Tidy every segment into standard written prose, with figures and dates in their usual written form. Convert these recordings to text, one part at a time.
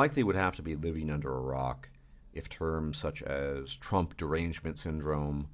likely would have to be living under a rock if terms such as Trump derangement syndrome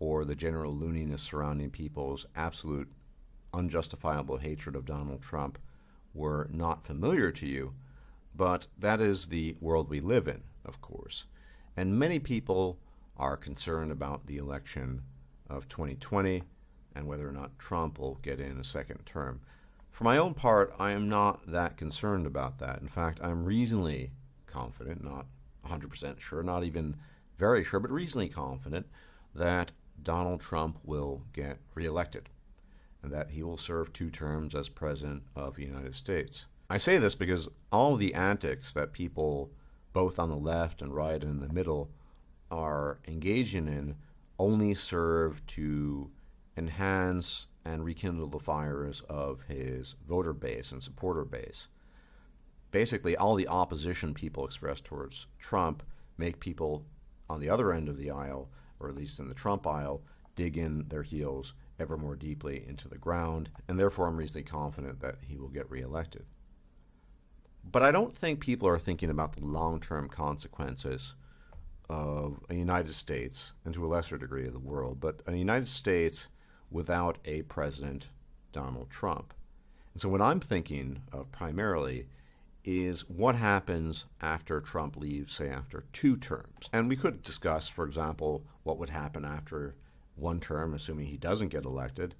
or the general looniness surrounding people's absolute unjustifiable hatred of Donald Trump were not familiar to you. But that is the world we live in, of course. And many people are concerned about the election of 2020 and whether or not Trump will get in a second term. For my own part, I am not that concerned about that. In fact, I'm reasonably confident, not 100% sure, not even very sure, but reasonably confident that Donald Trump will get reelected and that he will serve 2 terms as President of the United States. I say this because all of the antics that people, both on the left and right and in the middle, are engaging in only serve to enhance and rekindle the fires of his voter base and supporter base. Basically, all the opposition people express towards Trump make people on the other end of the aisle, or at least in the Trump aisle, dig in their heels ever more deeply into the ground, and therefore I'm reasonably confident that he will get reelected. But I don't think people are thinking about the long-term consequences of a United States, and to a lesser degree of the world, but a United States without a President Donald Trump. And so what I'm thinking of primarily is what happens after Trump leaves, say, after 2 terms. And we could discuss, for example, what would happen after 1 term, assuming he doesn't get elected.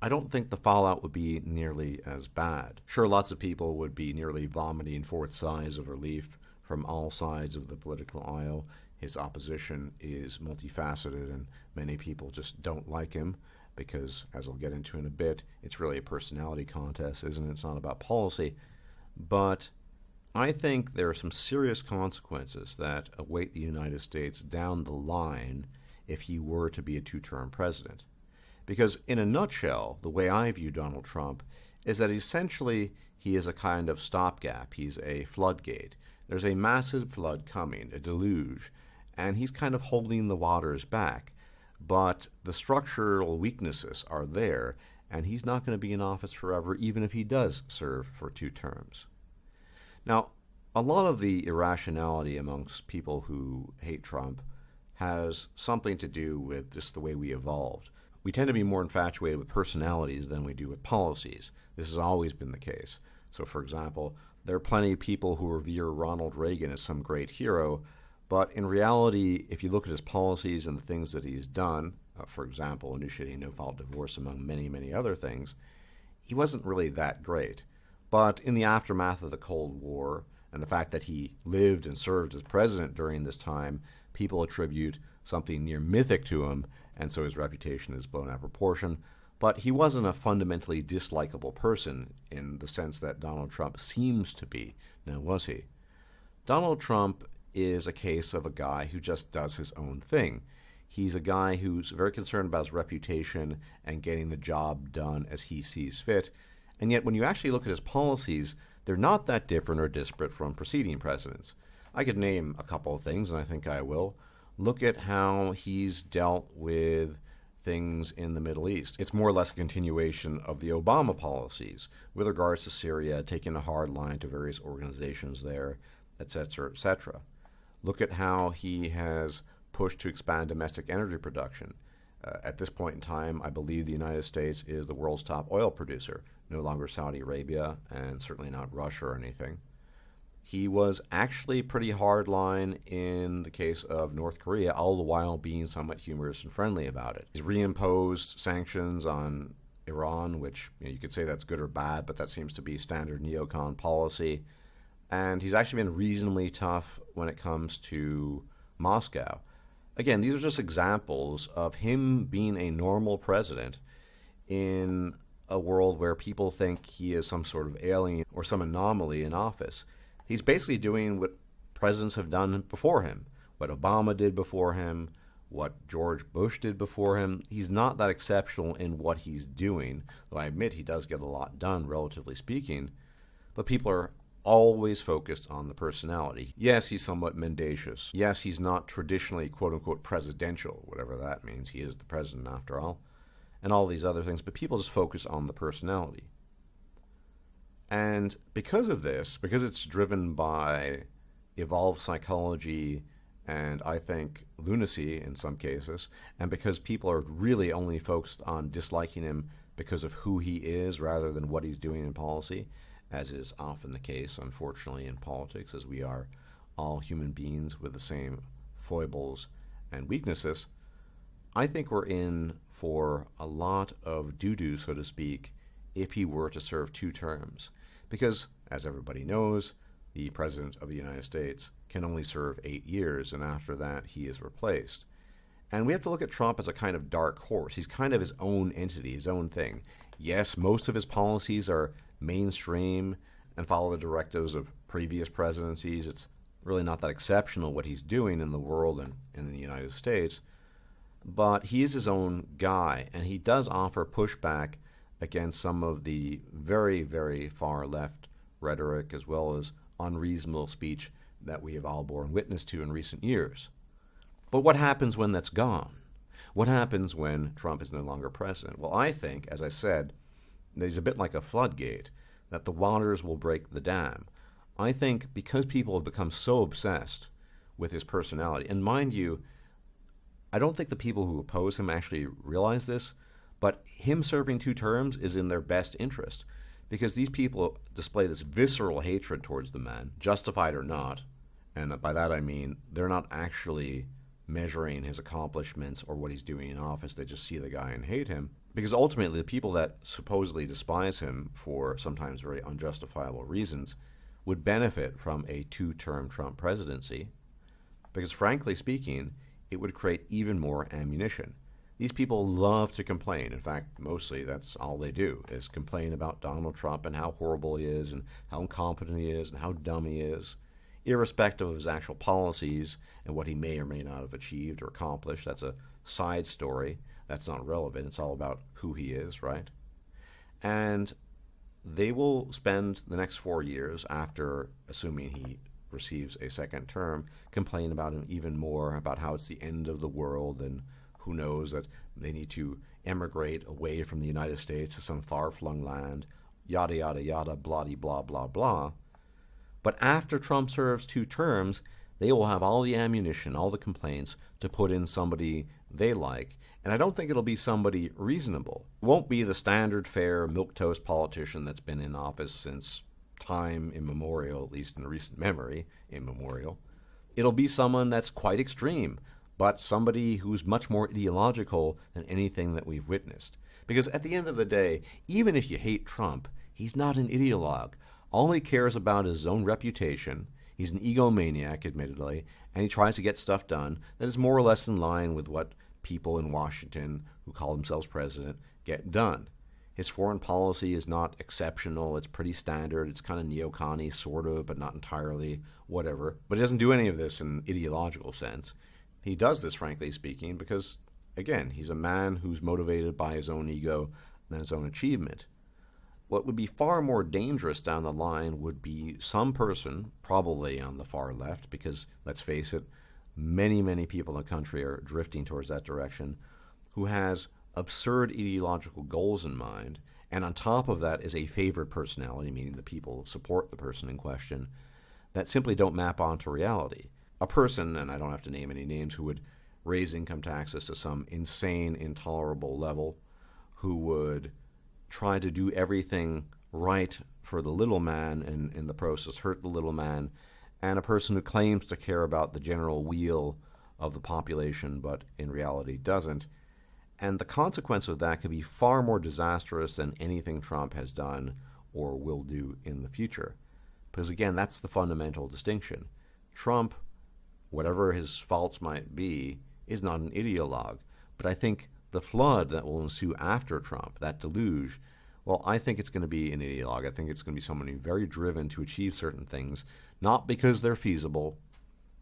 I don't think the fallout would be nearly as bad. Sure, lots of people would be nearly vomiting forth sighs of relief from all sides of the political aisle. His opposition is multifaceted, and many people just don't like him because, as I'll get into in a bit, it's really a personality contest, isn't it? It's not about policy. But I think there are some serious consequences that await the United States down the line if he were to be a 2-term president. Because in a nutshell, the way I view Donald Trump is that essentially he is a kind of stopgap. He's a floodgate. There's a massive flood coming, a deluge, and he's kind of holding the waters back. But the structural weaknesses are there, and he's not going to be in office forever, even if he does serve for 2 terms. Now, a lot of the irrationality amongst people who hate Trump has something to do with just the way we evolved. We tend to be more infatuated with personalities than we do with policies. This has always been the case. So, for example, there are plenty of people who revere Ronald Reagan as some great hero, but in reality, if you look at his policies and the things that he's done, for example, initiating no-fault divorce among many, many other things, he wasn't really that great. But in the aftermath of the Cold War and the fact that he lived and served as president during this time, people attribute something near mythic to him, and so his reputation is blown out of proportion. But he wasn't a fundamentally dislikable person in the sense that Donald Trump seems to be. Now, was he? Donald Trump is a case of a guy who just does his own thing. He's a guy who's very concerned about his reputation and getting the job done as he sees fit. And yet when you actually look at his policies, they're not that different or disparate from preceding presidents. I could name a couple of things, and I think I will. Look at how he's dealt with things in the Middle East. It's more or less a continuation of the Obama policies with regards to Syria, taking a hard line to various organizations there, etc., etc. Look at how he has pushed to expand domestic energy production. At this point in time, I believe the United States is the world's top oil producer, no longer Saudi Arabia, and certainly not Russia or anything. He was actually pretty hardline in the case of North Korea, all the while being somewhat humorous and friendly about it. He's reimposed sanctions on Iran, which you could say that's good or bad, but that seems to be standard neocon policy. And he's actually been reasonably tough when it comes to Moscow. Again, these are just examples of him being a normal president in a world where people think he is some sort of alien or some anomaly in office. He's basically doing what presidents have done before him, what Obama did before him, what George Bush did before him. He's not that exceptional in what he's doing, though I admit he does get a lot done, relatively speaking, but people are always focused on the personality. Yes, he's somewhat mendacious. Yes, he's not traditionally, quote-unquote, presidential, whatever that means. He is the president, after all, and all these other things, but people just focus on the personality. And because of this, because it's driven by evolved psychology and I think lunacy in some cases, and because people are really only focused on disliking him because of who he is rather than what he's doing in policy, as is often the case, unfortunately, in politics, as we are all human beings with the same foibles and weaknesses, I think we're in for a lot of doo-doo, so to speak, if he were to serve 2 terms. Because, as everybody knows, the President of the United States can only serve 8 years, and after that he is replaced. And we have to look at Trump as a kind of dark horse. He's kind of his own entity, his own thing. Yes, most of his policies are mainstream and follow the directives of previous presidencies. It's really not that exceptional what he's doing in the world and in the United States. But he is his own guy, and he does offer pushback against some of the very, very far left rhetoric as well as unreasonable speech that we have all borne witness to in recent years. But what happens when that's gone? What happens when Trump is no longer president? Well, I think, as I said, that he's a bit like a floodgate, that the waters will break the dam. I think because people have become so obsessed with his personality, and mind you, I don't think the people who oppose him actually realize this, but him serving 2 terms is in their best interest, because these people display this visceral hatred towards the man, justified or not, and by that I mean they're not actually measuring his accomplishments or what he's doing in office. They just see the guy and hate him, because ultimately the people that supposedly despise him for sometimes very unjustifiable reasons would benefit from a 2-term Trump presidency, because frankly speaking, it would create even more ammunition. These people love to complain. In fact, mostly that's all they do, is complain about Donald Trump and how horrible he is and how incompetent he is and how dumb he is, irrespective of his actual policies and what he may or may not have achieved or accomplished. That's a side story. That's not relevant. It's all about who he is, right? And they will spend the next 4 years after, assuming he receives a second term, complain about him even more, about how it's the end of the world and who knows that they need to emigrate away from the United States to some far-flung land, yada, yada, yada, blah, blah, blah. But after Trump serves 2 terms, they will have all the ammunition, all the complaints to put in somebody they like. And I don't think it'll be somebody reasonable. It won't be the standard fare milquetoast politician that's been in office since time immemorial, at least in recent memory, immemorial. It'll be someone that's quite extreme, but somebody who's much more ideological than anything that we've witnessed. Because at the end of the day, even if you hate Trump, he's not an ideologue. All he cares about is his own reputation. He's an egomaniac, admittedly, and he tries to get stuff done that is more or less in line with what people in Washington who call themselves president get done. His foreign policy is not exceptional. It's pretty standard. It's kind of neocon-y, sort of, but not entirely, whatever. But he doesn't do any of this in an ideological sense. He does this, frankly speaking, because, again, he's a man who's motivated by his own ego and his own achievement. What would be far more dangerous down the line would be some person, probably on the far left, because, let's face it, many, many people in the country are drifting towards that direction, who has absurd ideological goals in mind, and on top of that is a favored personality, meaning the people support the person in question, that simply don't map onto reality. A person, and I don't have to name any names, who would raise income taxes to some insane, intolerable level, who would try to do everything right for the little man and in the process hurt the little man, and a person who claims to care about the general weal of the population but in reality doesn't. And the consequence of that could be far more disastrous than anything Trump has done or will do in the future. Because again, that's the fundamental distinction. Trump, whatever his faults might be, is not an ideologue. But I think the flood that will ensue after Trump, that deluge, well, I think it's going to be an ideologue. I think it's going to be someone who's very driven to achieve certain things, not because they're feasible,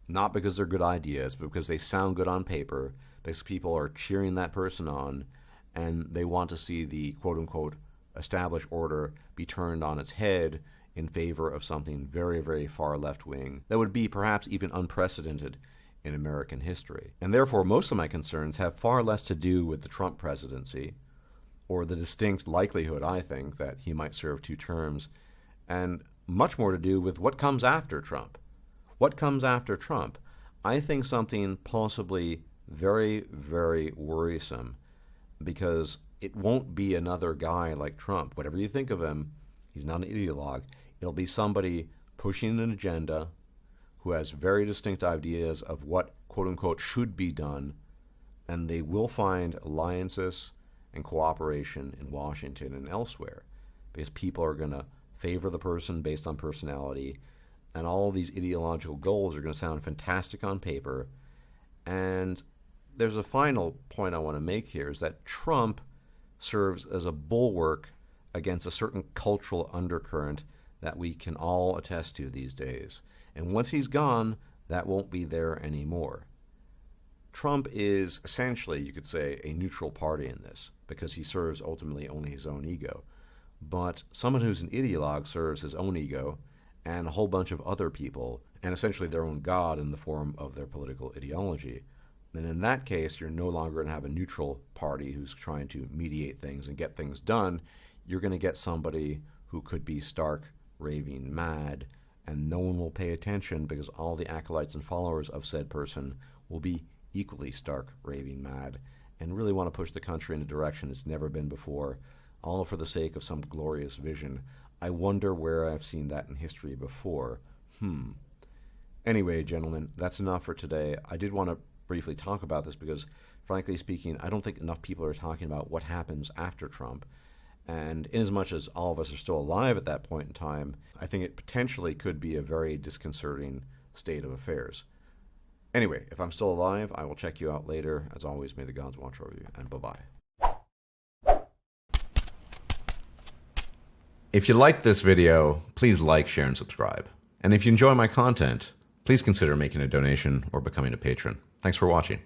not because they're good ideas, but because they sound good on paper, because people are cheering that person on, and they want to see the quote-unquote established order be turned on its head in favor of something very, very far left-wing that would be perhaps even unprecedented in American history. And therefore, most of my concerns have far less to do with the Trump presidency, or the distinct likelihood, I think, that he might serve 2 terms, and much more to do with what comes after Trump. What comes after Trump? I think something possibly very, very worrisome, because it won't be another guy like Trump. Whatever you think of him, he's not an ideologue. It'll be somebody pushing an agenda who has very distinct ideas of what, quote unquote, should be done, and they will find alliances and cooperation in Washington and elsewhere, because people are going to favor the person based on personality, and all of these ideological goals are going to sound fantastic on paper. And there's a final point I want to make here, is that Trump serves as a bulwark against a certain cultural undercurrent that we can all attest to these days. And once he's gone, that won't be there anymore. Trump is essentially, you could say, a neutral party in this, because he serves ultimately only his own ego. But someone who's an ideologue serves his own ego and a whole bunch of other people, and essentially their own god in the form of their political ideology. And in that case, you're no longer going to have a neutral party who's trying to mediate things and get things done. You're going to get somebody who could be stark, raving mad, and no one will pay attention, because all the acolytes and followers of said person will be equally stark, raving mad, and really want to push the country in a direction it's never been before, all for the sake of some glorious vision. I wonder where I've seen that in history before. Anyway, gentlemen, that's enough for today. I did want to briefly talk about this because, frankly speaking, I don't think enough people are talking about what happens after Trump. And inasmuch as all of us are still alive at that point in time, I think it potentially could be a very disconcerting state of affairs. Anyway, if I'm still alive, I will check you out later. As always, may the gods watch over you, and bye-bye. If you liked this video, please like, share, and subscribe. And if you enjoy my content, please consider making a donation or becoming a patron. Thanks for watching.